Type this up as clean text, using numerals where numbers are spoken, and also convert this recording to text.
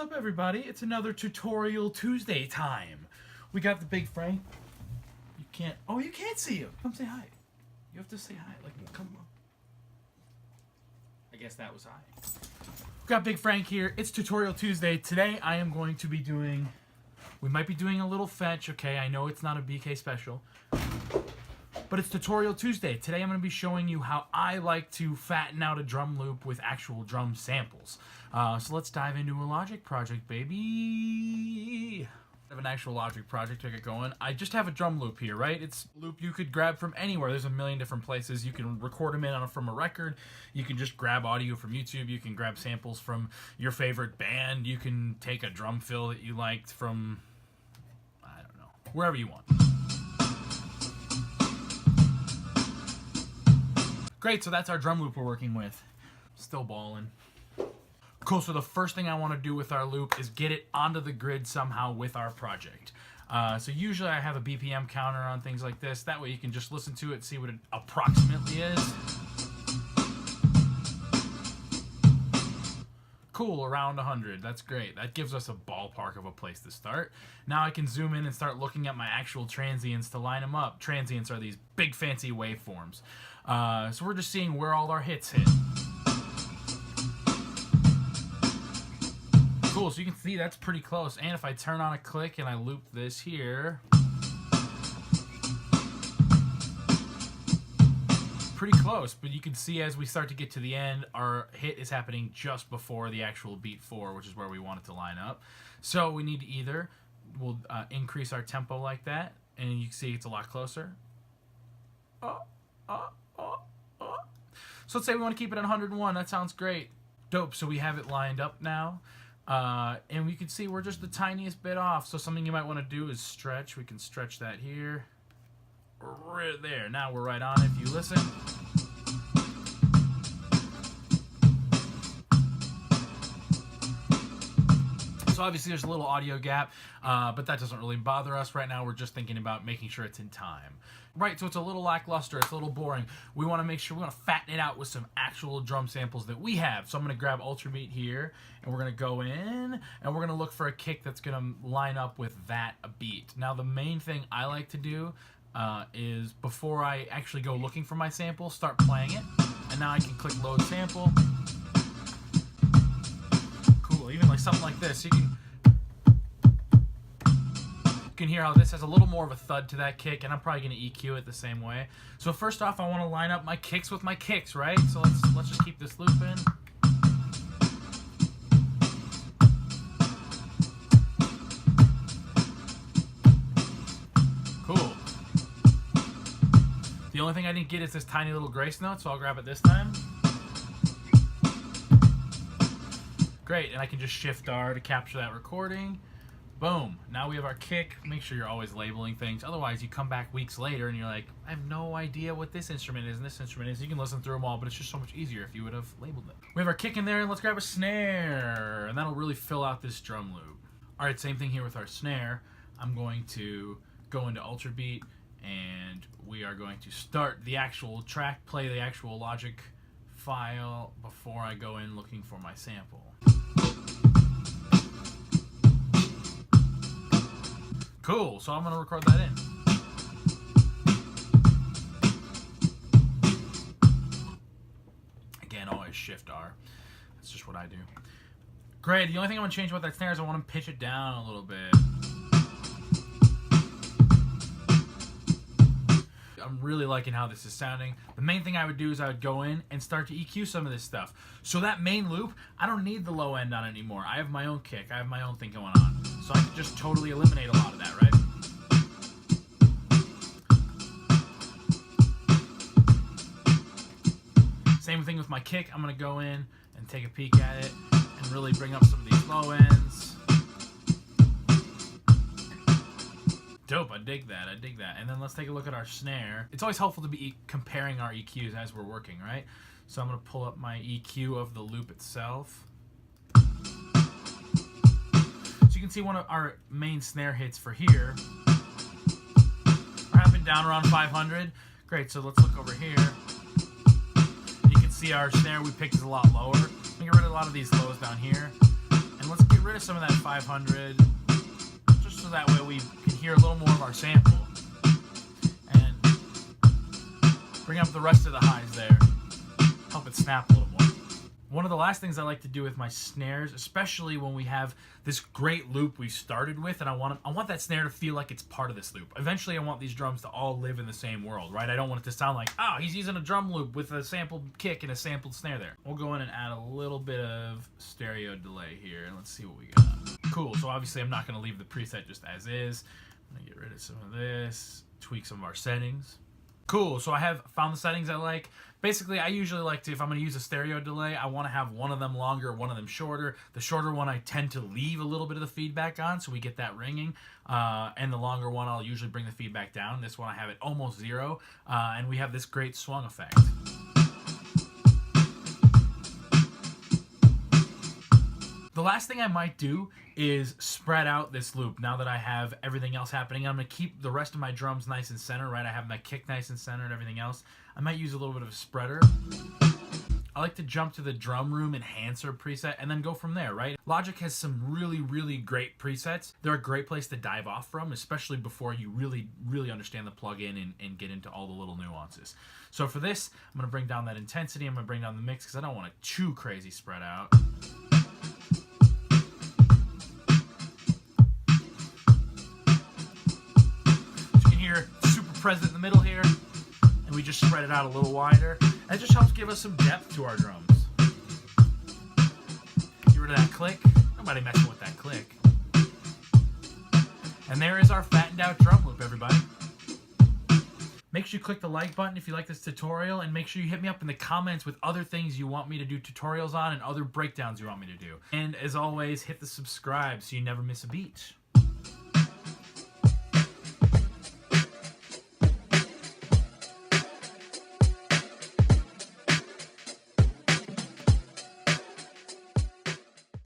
up, everybody? It's another Tutorial Tuesday time. We got the big Frank. You can't see him. Come say hi. You have to say hi. Like, come on. I guess that was hi. We got Big Frank here. It's Tutorial Tuesday. Today I am going to be doing, we might be doing a little fetch, okay? I know it's not a BK special, but it's Tutorial Tuesday. Today I'm going to be showing you how I like to fatten out a drum loop with actual drum samples. So let's dive into a Logic project, baby. I have an actual Logic project to get going. I just have a drum loop here, right? It's a loop you could grab from anywhere. There's a million different places. You can record them from a record. You can just grab audio from YouTube. You can grab samples from your favorite band. You can take a drum fill that you liked from, I don't know, wherever you want. Great, so that's our drum loop we're working with. Still balling. Cool, so the first thing I want to do with our loop is get it onto the grid somehow with our project. So usually I have a BPM counter on things like this. That way you can just listen to it, see what it approximately is. Cool, around 100. That's great. That gives us a ballpark of a place to start. Now I can zoom in and start looking at my actual transients to line them up. Transients are these big fancy waveforms. So we're just seeing where all our hits hit. Cool, so you can see that's pretty close. And if I turn on a click and I loop this here, pretty close, but you can see as we start to get to the end, our hit is happening just before the actual beat 4, which is where we want it to line up. So we need to either, we'll increase our tempo like that, and you can see it's a lot closer. So let's say we want to keep it at 101. That sounds great. Dope, so we have it lined up now. And we can see we're just the tiniest bit off. So something you might want to do is stretch. We can stretch that here. Right there. Now we're right on if you listen. So obviously there's a little audio gap, but that doesn't really bother us right now. We're just thinking about making sure it's in time. Right, so it's a little lackluster, it's a little boring. We want to make sure, we want to fatten it out with some actual drum samples that we have. So I'm going to grab Ultrabeat here, and we're going to go in, and we're going to look for a kick that's going to line up with that beat. Now the main thing I like to do is, before I actually go looking for my sample, start playing it. And now I can click Load Sample. Cool, even like something like this. You can hear how this has a little more of a thud to that kick, and I'm probably going to EQ it the same way. So first off, I want to line up my kicks with my kicks, right? So let's just keep this loop in. Cool. The only thing I didn't get is this tiny little grace note, so I'll grab it this time. Great, and I can just Shift R to capture that recording. Boom. Now we have our kick. Make sure you're always labeling things. Otherwise, you come back weeks later and you're like, I have no idea what this instrument is and this instrument is. You can listen through them all, but it's just so much easier if you would have labeled them. We have our kick in there, and let's grab a snare. And that'll really fill out this drum loop. All right, same thing here with our snare. I'm going to go into Ultrabeat, and we are going to start the actual track, play the actual Logic file before I go in looking for my sample. Cool, so I'm going to record that in. Again, always Shift R. That's just what I do. Great, the only thing I want to change about that snare is I want to pitch it down a little bit. I'm really liking how this is sounding. The main thing I would do is I would go in and start to EQ some of this stuff. So that main loop, I don't need the low end on it anymore. I have my own kick. I have my own thing going on. So I can just totally eliminate a lot of that, right? Same thing with my kick. I'm going to go in and take a peek at it and really bring up some of these low ends. Dope, I dig that, I dig that. And then let's take a look at our snare. It's always helpful to be comparing our EQs as we're working, right? So I'm going to pull up my EQ of the loop itself. So you can see one of our main snare hits for here are up and down around 500. Great, so let's look over here. You can see our snare we picked is a lot lower. We get rid of a lot of these lows down here. And let's get rid of some of that 500, just so that way we can hear a little more of our sample. And bring up the rest of the highs there. Help it snap a little more. One of the last things I like to do with my snares, especially when we have this great loop we started with, and I want that snare to feel like it's part of this loop. Eventually, I want these drums to all live in the same world, right? I don't want it to sound like, oh, he's using a drum loop with a sampled kick and a sampled snare there. We'll go in and add a little bit of stereo delay here, and let's see what we got. Cool, so obviously I'm not going to leave the preset just as is. I'm going to get rid of some of this, tweak some of our settings. Cool, so I have found the settings I like. Basically, I usually like to, if I'm going to use a stereo delay, I want to have one of them longer, one of them shorter. The shorter one I tend to leave a little bit of the feedback on, so we get that ringing. And the longer one, I'll usually bring the feedback down. This one, I have it almost zero, and we have this great swung effect. The last thing I might do is spread out this loop now that I have everything else happening. I'm going to keep the rest of my drums nice and center, right? I have my kick nice and center and everything else. I might use a little bit of a spreader. I like to jump to the drum room enhancer preset and then go from there, right? Logic has some really, really great presets. They're a great place to dive off from, especially before you really, really understand the plugin and get into all the little nuances. So for this, I'm going to bring down that intensity. I'm going to bring down the mix because I don't want it too crazy spread out. Super present in the middle here, and we just spread it out a little wider. That just helps give us some depth to our drums. Get rid of that click. Nobody messing with that click. And there is our fattened out drum loop, everybody. Make sure you click the like button if you like this tutorial, and make sure you hit me up in the comments with other things you want me to do tutorials on and other breakdowns you want me to do. And as always, hit the subscribe so you never miss a beat.